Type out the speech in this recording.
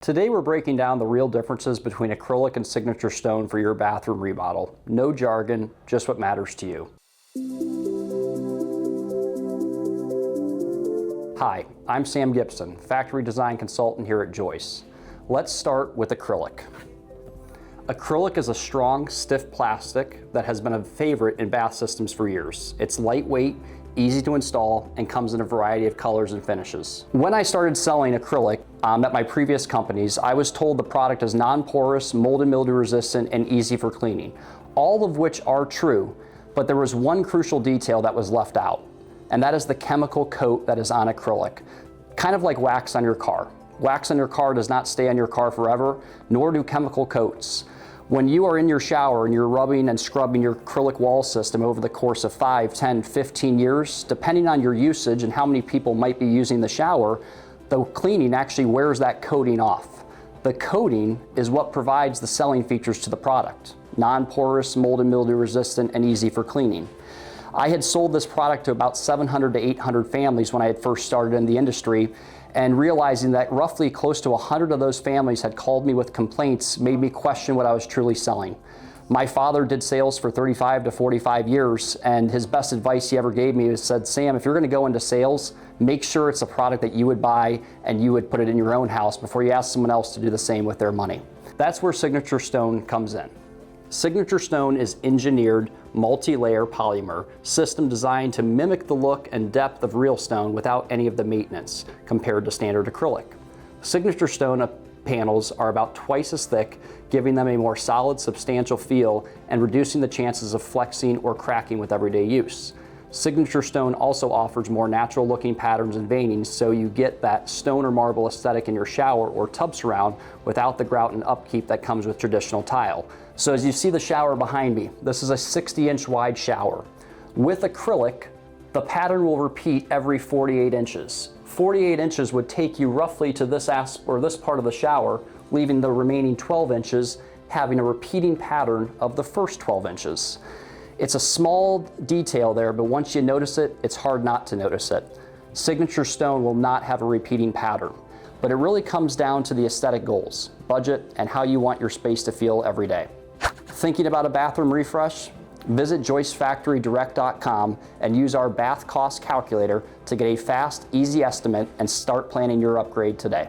Today we're breaking down the real differences between acrylic and signature stone for your bathroom remodel. No jargon, just what matters to you. Hi, I'm Sam Gibson, factory design consultant here at Joyce. Let's start with acrylic. Acrylic is a strong, stiff plastic that has been a favorite in bath systems for years. It's lightweight, easy to install, and comes in a variety of colors and finishes. When I started selling acrylic at my previous companies, I was told the product is non-porous, mold and mildew resistant, and easy for cleaning, all of which are true, but there was one crucial detail that was left out, and that is the chemical coat that is on acrylic, kind of like wax on your car. Wax on your car does not stay on your car forever, nor do chemical coats. When you are in your shower and you're rubbing and scrubbing your acrylic wall system over the course of 5, 10, 15 years, depending on your usage and how many people might be using the shower, the cleaning actually wears that coating off. The coating is what provides the selling features to the product. Non-porous, mold and mildew resistant, and easy for cleaning. I had sold this product to about 700 to 800 families when I had first started in the industry, and realizing that roughly close to 100 of those families had called me with complaints made me question what I was truly selling. My father did sales for 35 to 45 years, and his best advice he ever gave me was said, Sam, if you're gonna go into sales, make sure it's a product that you would buy and you would put it in your own house before you ask someone else to do the same with their money. That's where signature stone comes in. Signature stone is engineered multi-layer polymer system designed to mimic the look and depth of real stone without any of the maintenance compared to standard acrylic. Signature stone panels are about twice as thick, giving them a more solid, substantial feel and reducing the chances of flexing or cracking with everyday use. Signature stone also offers more natural looking patterns and veinings, so you get that stone or marble aesthetic in your shower or tub surround without the grout and upkeep that comes with traditional tile. So as you see the shower behind me, this is a 60-inch wide shower. With acrylic, the pattern will repeat every 48 inches. 48 inches would take you roughly to this part of the shower, leaving the remaining 12 inches having a repeating pattern of the first 12 inches. It's a small detail there, but once you notice it, it's hard not to notice it. Signature stone will not have a repeating pattern, but it really comes down to the aesthetic goals, budget, and how you want your space to feel every day. Thinking about a bathroom refresh? Visit joycefactorydirect.com and use our bath cost calculator to get a fast, easy estimate and start planning your upgrade today.